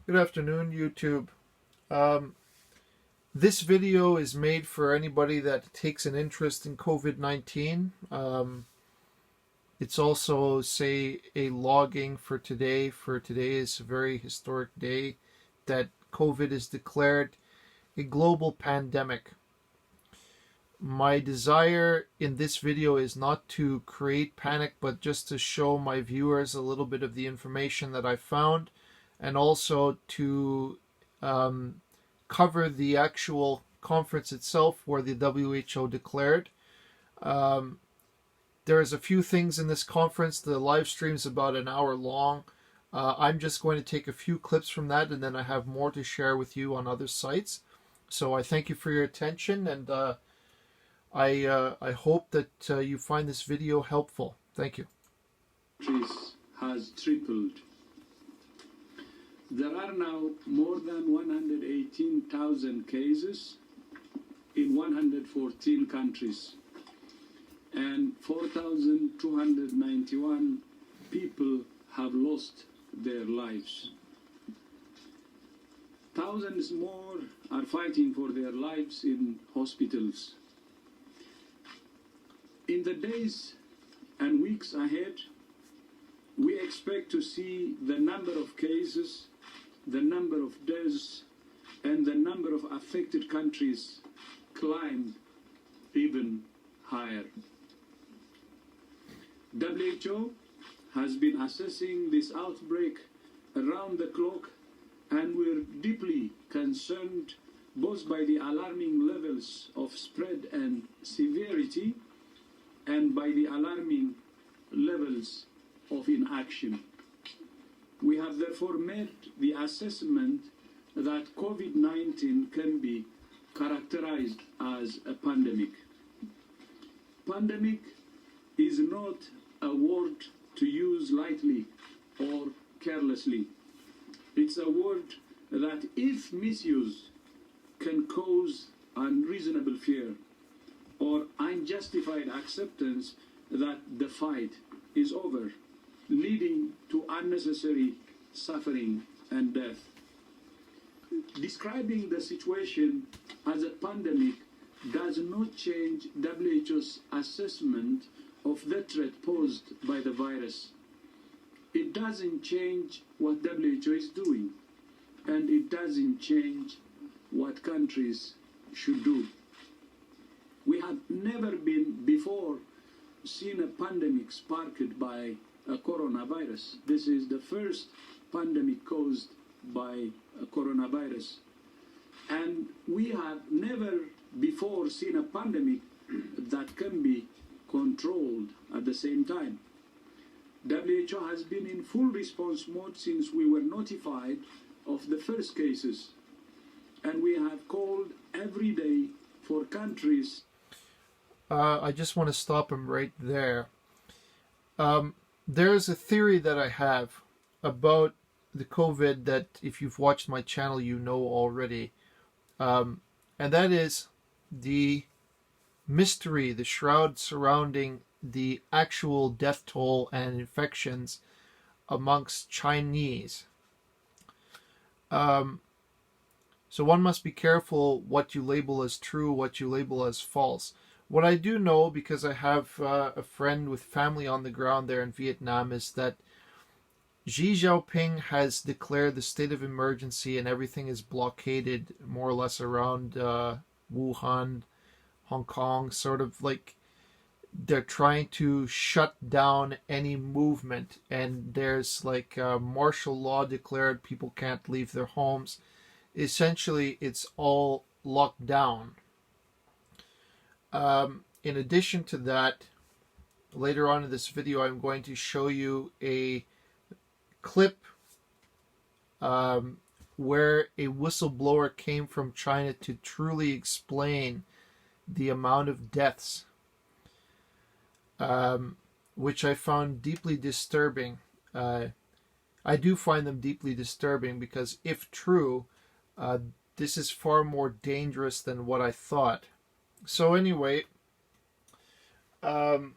Good afternoon, YouTube. Um, this video is made for anybody that takes an interest in COVID-19. It's also, say, a logging for today. For today is a very historic day that COVID is declared a global pandemic. My desire in this video is not to create panic, but just to show my viewers a little bit of the information that I found, and also to um, cover the actual conference itself where the WHO declared. Um, there's a few things in this conference. The live stream is about an hour long. I'm just going to take a few clips from that, and then I have more to share with you on other sites. So I thank you for your attention, and I hope that you find this video helpful. Thank you. Has tripled. There are now more than 118,000 cases in 114 countries, and 4,291 people have lost their lives. Thousands more are fighting for their lives in hospitals. In the days and weeks ahead, we expect to see the number of cases, the number of deaths, and the number of affected countries climb even higher. WHO has been assessing this outbreak around the clock, and we're deeply concerned both by the alarming levels of spread and severity and by the alarming levels of inaction. We have therefore made the assessment that COVID-19 can be characterized as a pandemic. Pandemic is not a word to use lightly or carelessly. It's a word that, if misused, can cause unreasonable fear or unjustified acceptance that the fight is over, leading to unnecessary suffering and death. Describing the situation as a pandemic does not change WHO's assessment of the threat posed by the virus. It doesn't change what WHO is doing, and it doesn't change what countries should do. We have never before seen a pandemic sparked by a coronavirus. This is the first pandemic caused by a coronavirus. And we have never before seen a pandemic that can be controlled at the same time. WHO has been in full response mode since we were notified of the first cases. And we have called every day for countries. I just want to stop him right there. There's a theory that I have about the COVID that, if you've watched my channel, you know already. And that is the mystery, the shroud surrounding the actual death toll and infections amongst Chinese. So one must be careful what you label as true, what you label as false. What I do know, because I have a friend with family on the ground there in Vietnam, is that Xi Jinping has declared the state of emergency and everything is blockaded more or less around Wuhan, Hong Kong, sort of like they're trying to shut down any movement, and there's like martial law declared, people can't leave their homes. Essentially, it's all locked down. In addition to that, later on in this video, I'm going to show you a clip where a whistleblower came from China to truly explain the amount of deaths, which I found deeply disturbing. I do find them deeply disturbing because, if true, this is far more dangerous than what I thought. So anyway, I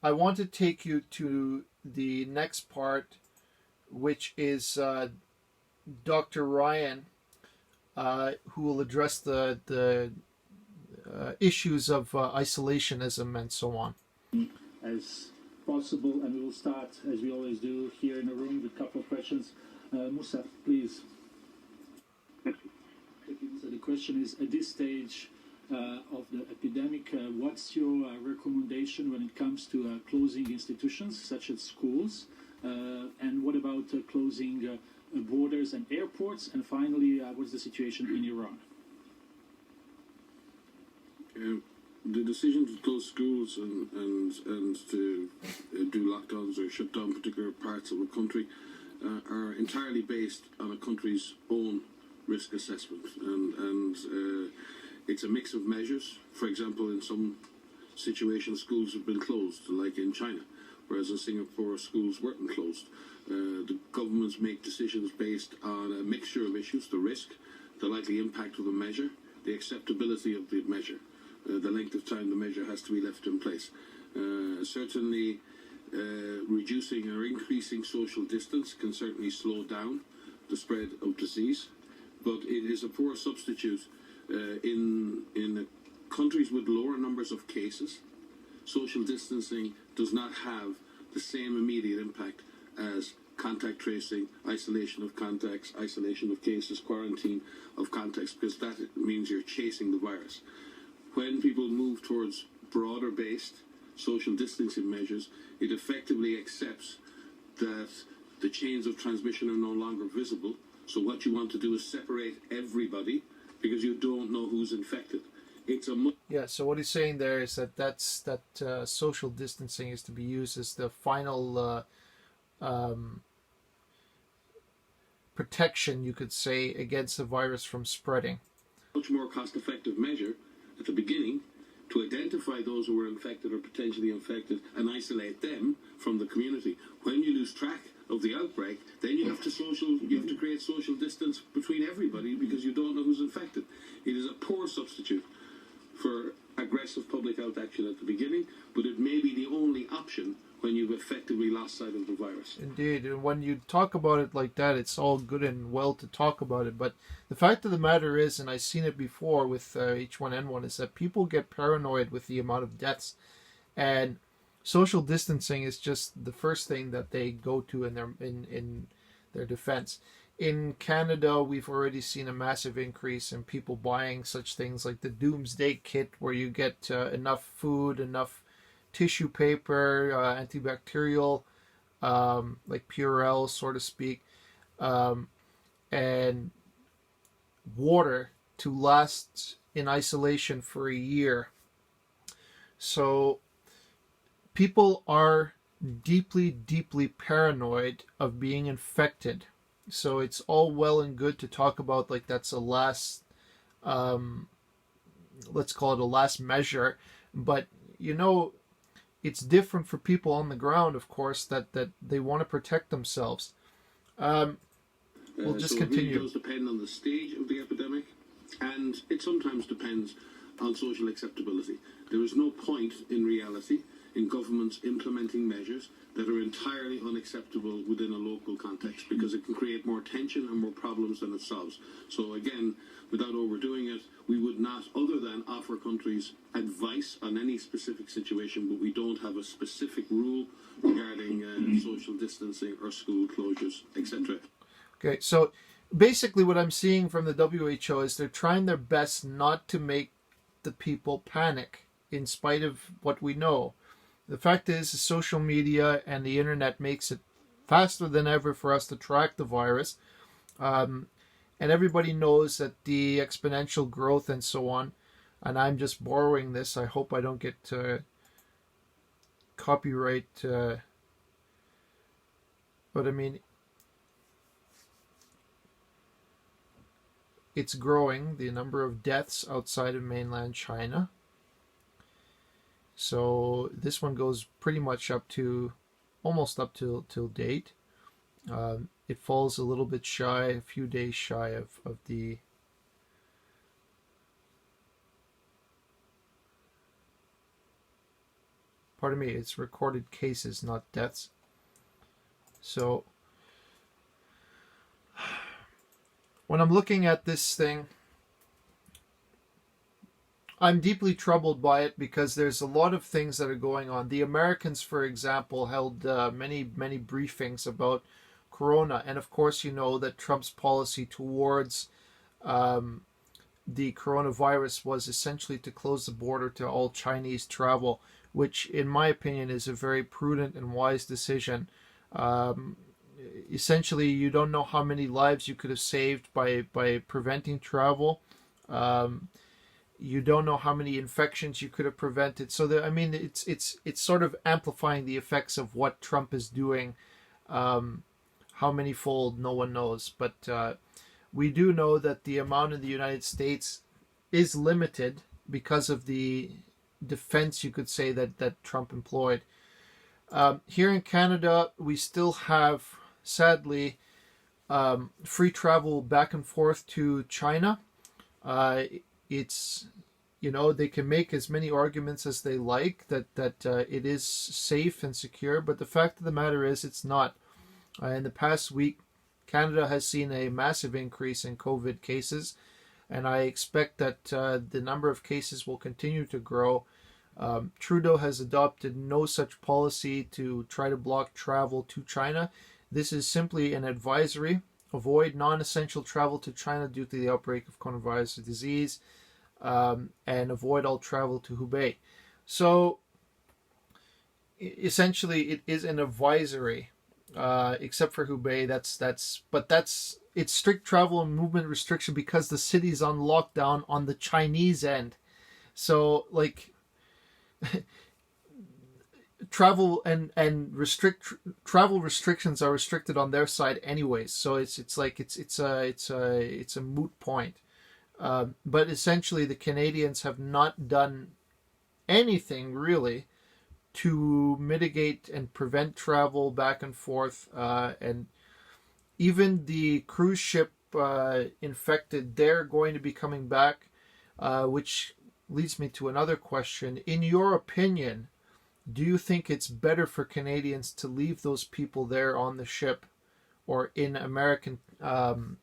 want to take you to the next part, which is Dr. Ryan, who will address the issues of isolationism and so on. As possible, and we will start, as we always do, here in the room with a couple of questions. Musa, please. So the question is, at this stage of the epidemic, what's your recommendation when it comes to closing institutions such as schools? And what about closing borders and airports? And finally, what's the situation in Iran? The decision to close schools and to do lockdowns or shut down particular parts of a country are entirely based on a country's own risk assessment, and it's a mix of measures. For example, in some situations, schools have been closed, like in China, whereas in Singapore, schools weren't closed. The governments make decisions based on a mixture of issues: the risk, the likely impact of the measure, the acceptability of the measure, the length of time the measure has to be left in place. Certainly, reducing or increasing social distance can certainly slow down the spread of disease, but it is a poor substitute in countries with lower numbers of cases. Social distancing does not have the same immediate impact as contact tracing, isolation of contacts, isolation of cases, quarantine of contacts, because that means you're chasing the virus. When people move towards broader based social distancing measures, it effectively accepts that the chains of transmission are no longer visible. So what you want to do is separate everybody because you don't know who's infected. It's a Yeah, so what he's saying there is that social distancing is to be used as the final protection, you could say, against the virus from spreading. much more cost-effective measure at the beginning to identify those who were infected or potentially infected and isolate them from the community. When you lose track of the outbreak, then you have to create social distance between everybody because you don't know who's infected. It is a poor substitute for aggressive public health action at the beginning, but it may be the only option when you've effectively lost sight of the virus. Indeed, and when you talk about it like that, it's all good and well to talk about it, but the fact of the matter is, and I've seen it before with H1N1, is that people get paranoid with the amount of deaths, and social distancing is just the first thing that they go to in their defense. In Canada, we've already seen a massive increase in people buying such things like the Doomsday Kit, where you get enough food, enough tissue paper, antibacterial, like Purell, so to speak, and water to last in isolation for a year. So people are deeply, deeply paranoid of being infected. So it's all well and good to talk about like that's a last, let's call it a last measure, but you know, it's different for people on the ground, of course, that they want to protect themselves. We'll just continue. It really does depend on the stage of the epidemic, and it sometimes depends on social acceptability. There is no point in reality in governments implementing measures that are entirely unacceptable within a local context because it can create more tension and more problems than it solves. So again, without overdoing it, we would not, other than offer countries advice on any specific situation, but we don't have a specific rule regarding social distancing or school closures, etc. Okay, so basically what I'm seeing from the WHO is they're trying their best not to make the people panic in spite of what we know. The fact is, social media and the internet makes it faster than ever for us to track the virus. And everybody knows that the exponential growth and so on, and I'm just borrowing this, I hope I don't get copyright, but I mean, it's growing, the number of deaths outside of mainland China. So this one goes pretty much up to, almost up till date. It falls a little bit shy, a few days shy of the pardon me, it's recorded cases, not deaths. So when I'm looking at this thing, I'm deeply troubled by it because there's a lot of things that are going on. The Americans, for example, held many briefings about Corona, and of course, you know that Trump's policy towards the coronavirus was essentially to close the border to all Chinese travel, which, in my opinion, is a very prudent and wise decision. Essentially, you don't know how many lives you could have saved by preventing travel. You don't know how many infections you could have prevented. So I mean, it's sort of amplifying the effects of what Trump is doing. How many fold, no one knows. But we do know that the amount in the United States is limited because of the defense, you could say, that Trump employed. Here in Canada, we still have, sadly, free travel back and forth to China. It's, you know, they can make as many arguments as they like that it is safe and secure, but the fact of the matter is it's not. In the past week, Canada has seen a massive increase in COVID cases, and I expect that the number of cases will continue to grow. Trudeau has adopted no such policy to try to block travel to China. This is simply an advisory. Avoid non-essential travel to China due to the outbreak of coronavirus disease, and avoid all travel to Hubei. So essentially, it is an advisory, except for Hubei. It's strict travel and movement restriction because the city's on lockdown on the Chinese end. So like. Travel and travel restrictions are restricted on their side anyways, so it's a moot point. But essentially, the Canadians have not done anything really to mitigate and prevent travel back and forth, and even the cruise ship infected, they're going to be coming back, which leads me to another question. In your opinion, do you think it's better for Canadians to leave those people there on the ship or in American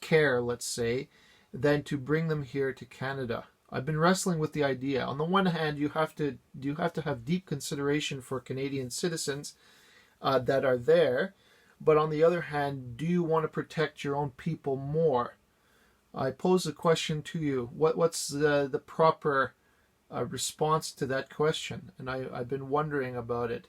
care, let's say, than to bring them here to Canada? I've been wrestling with the idea. On the one hand, you have to have deep consideration for Canadian citizens that are there, but on the other hand, do you want to protect your own people more? I pose a question to you. What's the proper response to that question? And I've been wondering about it.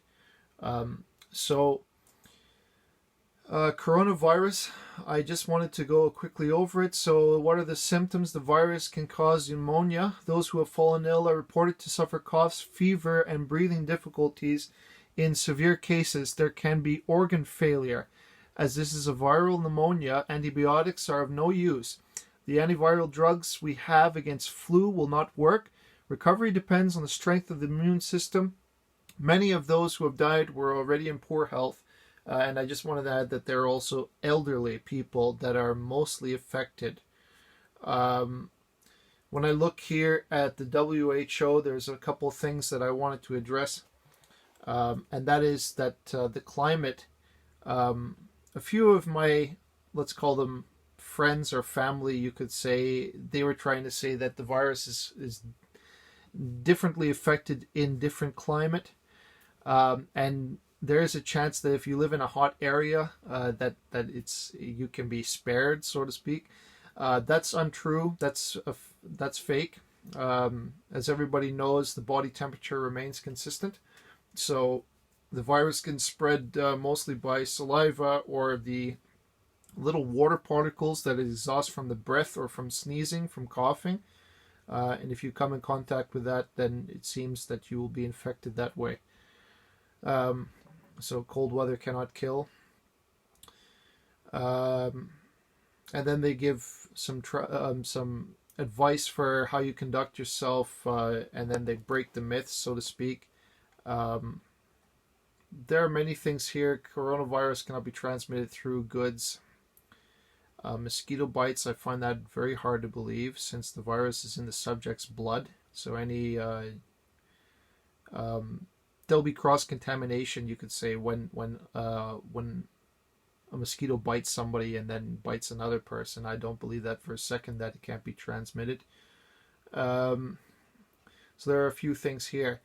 Coronavirus, I just wanted to go quickly over it. So what are the symptoms? The virus can cause pneumonia. Those who have fallen ill are reported to suffer coughs, fever, and breathing difficulties. In severe cases, there can be organ failure. As this is a viral pneumonia, antibiotics are of no use. The antiviral drugs we have against flu will not work. Recovery depends on the strength of the immune system. Many of those who have died were already in poor health, and I just wanted to add that there are also elderly people that are mostly affected. When I look here at the WHO, there's a couple of things that I wanted to address, and that is that the climate, a few of my, let's call them friends or family, you could say, they were trying to say that the virus is differently affected in different climate, and there is a chance that if you live in a hot area, that you can be spared, so to speak. That's untrue. That's fake. As everybody knows, the body temperature remains consistent, so the virus can spread mostly by saliva or the little water particles that it exhausts from the breath or from sneezing, from coughing. And if you come in contact with that, then it seems that you will be infected that way. So cold weather cannot kill. And then they give some advice for how you conduct yourself, and then they break the myths, so to speak. There are many things here. Coronavirus cannot be transmitted through goods. Mosquito bites, I find that very hard to believe since the virus is in the subject's blood. So there'll be cross-contamination, you could say, when a mosquito bites somebody and then bites another person. I don't believe that for a second that it can't be transmitted. So there are a few things here.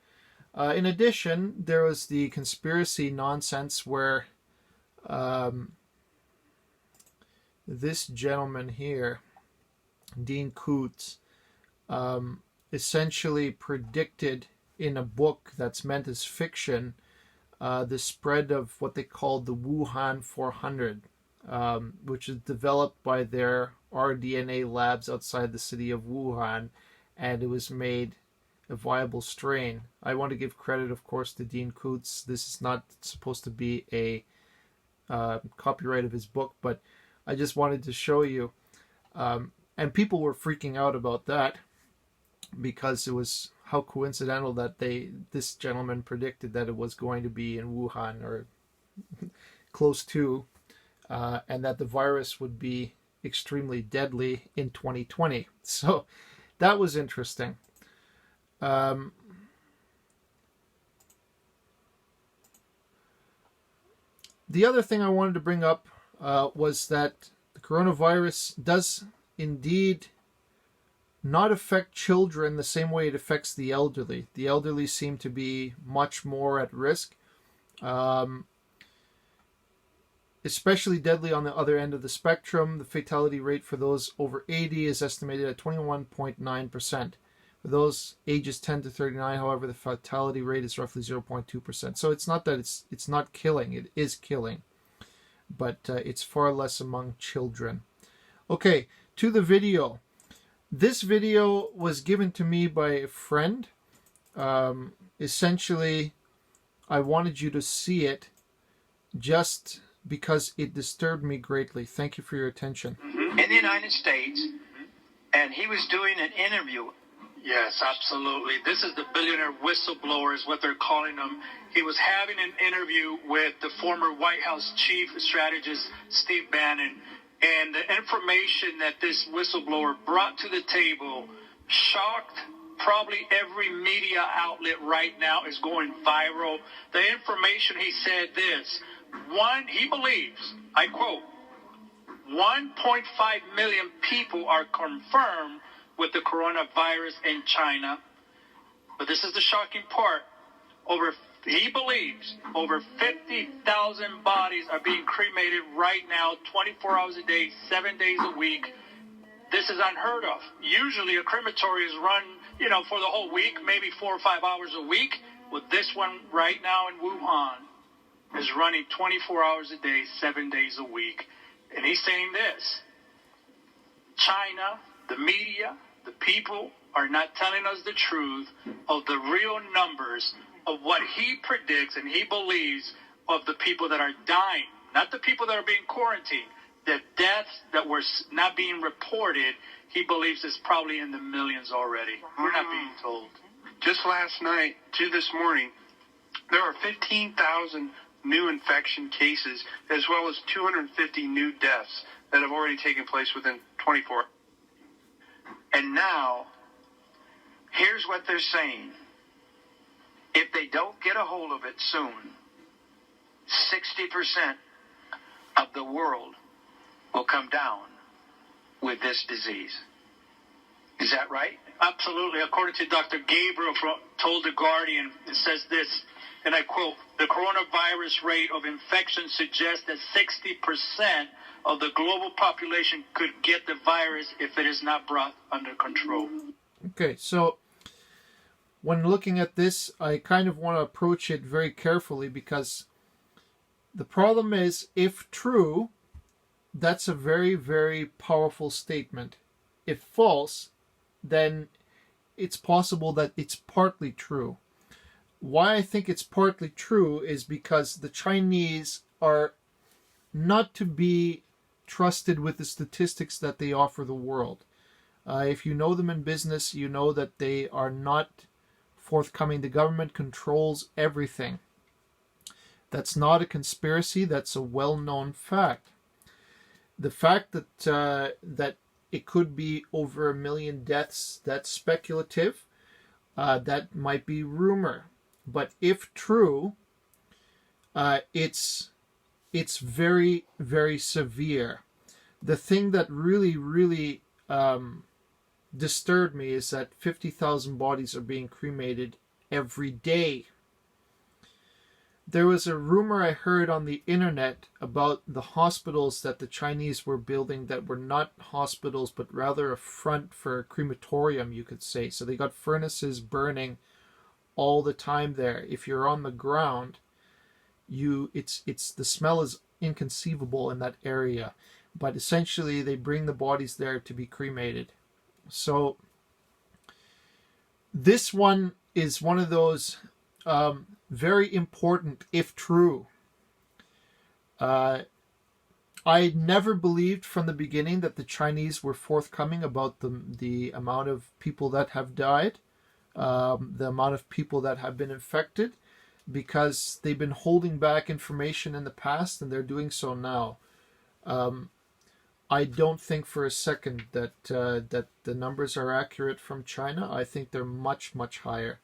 In addition, there was the conspiracy nonsense where this gentleman here, Dean Koontz, essentially predicted in a book that's meant as fiction the spread of what they called the Wuhan 400, which is developed by their rDNA labs outside the city of Wuhan, and it was made a viable strain. I want to give credit, of course, to Dean Koontz. This is not supposed to be a copyright of his book, but I just wanted to show you. And people were freaking out about that because it was how coincidental that this gentleman predicted that it was going to be in Wuhan or close to, and that the virus would be extremely deadly in 2020. So that was interesting. The other thing I wanted to bring up was that the coronavirus does indeed not affect children the same way it affects the elderly. The elderly seem to be much more at risk, especially deadly on the other end of the spectrum. The fatality rate for those over 80 is estimated at 21.9%. For those ages 10 to 39, however, the fatality rate is roughly 0.2%. So it's not that it's not killing. It is killing, but it's far less among children. Okay, to the video. This video was given to me by a friend. Essentially, I wanted you to see it just because it disturbed me greatly. Thank you for your attention. In the United States, and he was doing an interview. Yes, absolutely. This is the billionaire whistleblower is what they're calling him. He was having an interview with the former White House chief strategist, Steve Bannon, and the information that this whistleblower brought to the table shocked probably every media outlet right now. Is going viral. The information, he said this. He believes, I quote, 1.5 million people are confirmed with the coronavirus in China. But this is the shocking part. He believes over 50,000 bodies are being cremated right now, 24 hours a day, 7 days a week. This is unheard of. Usually a crematory is run, for the whole week, maybe 4 or 5 hours a week. With this one right now in Wuhan is running 24 hours a day, 7 days a week. And he's saying this. China, the media, the people are not telling us the truth of the real numbers of what he predicts and he believes of the people that are dying, not the people that are being quarantined. The deaths that were not being reported, he believes is probably in the millions already. We're not being told. Just last night to this morning, there are 15,000 new infection cases as well as 250 new deaths that have already taken place within 24 hours. And now, here's what they're saying. If they don't get a hold of it soon, 60% of the world will come down with this disease. Is that right? Absolutely. According to Dr. Gabriel told The Guardian, it says this, and I quote, the coronavirus rate of infection suggests that 60% of the global population could get the virus if it is not brought under control. Okay, so when looking at this, I kind of want to approach it very carefully because the problem is, if true, that's a very, very powerful statement. If false, then it's possible that it's partly true. Why I think it's partly true is because the Chinese are not to be trusted with the statistics that they offer the world. If you know them in business, you know that they are not forthcoming. The government controls everything. That's not a conspiracy. That's a well-known fact. The fact that that it could be over 1 million deaths, that's speculative. That might be rumor. But if true, it's it's very, very severe. The thing that really disturbed me is that 50,000 bodies are being cremated every day. There was a rumor I heard on the internet about the hospitals that the Chinese were building that were not hospitals, but rather a front for a crematorium, you could say. So they got furnaces burning all the time there. If you're on the ground, it's the smell is inconceivable in that area. But essentially, they bring the bodies there to be cremated. So this one is one of those very important, if true. I never believed from the beginning that the Chinese were forthcoming about the amount of people that have died, the amount of people that have been infected, because they've been holding back information in the past, and they're doing so now. I don't think for a second that the numbers are accurate from China. I think they're much, much higher.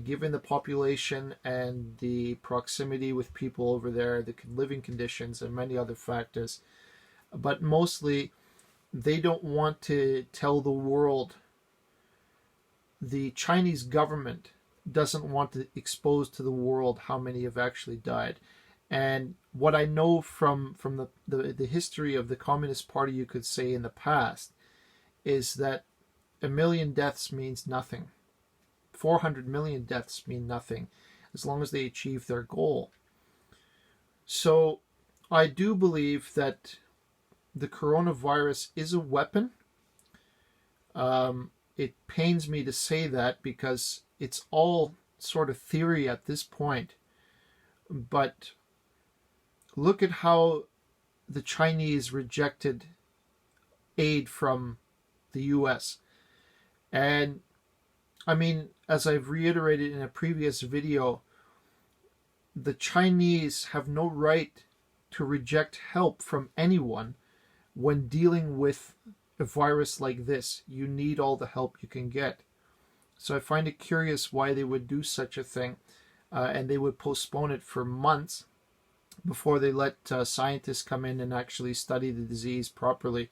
Given the population and the proximity with people over there, the living conditions, and many other factors. But mostly, they don't want to tell the world. The Chinese government doesn't want to expose to the world how many have actually died. And what I know from the history of the Communist Party, you could say, in the past, is that 1 million deaths means nothing. 400 million deaths mean nothing as long as they achieve their goal. So I do believe that the coronavirus is a weapon. It pains me to say that because it's all sort of theory at this point. But look at how the Chinese rejected aid from the US. And I mean, as I've reiterated in a previous video, the Chinese have no right to reject help from anyone when dealing with a virus like this. You need all the help you can get. So I find it curious why they would do such a thing, and they would postpone it for months before they let scientists come in and actually study the disease properly,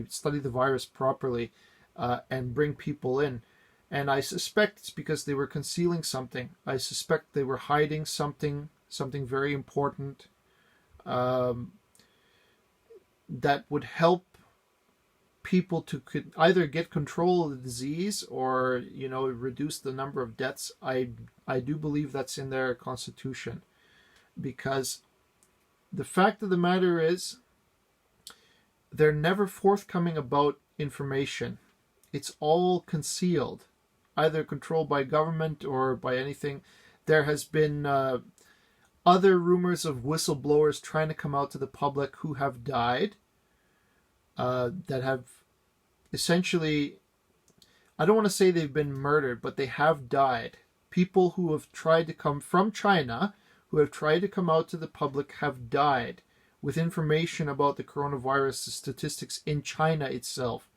study the virus properly, and bring people in. And I suspect it's because they were concealing something. I suspect they were hiding something very important that would help people to either get control of the disease or, reduce the number of deaths. I do believe that's in their constitution, because the fact of the matter is they're never forthcoming about information. It's all concealed, either controlled by government or by anything. There has been other rumors of whistleblowers trying to come out to the public who have died, that have essentially, I don't want to say they've been murdered, but they have died. People who have tried to come from China, who have tried to come out to the public, have died with information about the coronavirus, the statistics in China itself.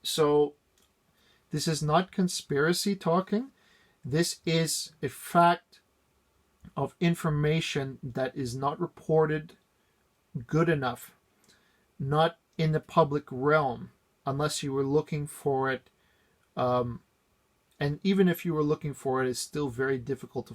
So this is not conspiracy talking. This is a fact of information that is not reported good enough, not in the public realm, unless you were looking for it. And even if you were looking for it, it's still very difficult to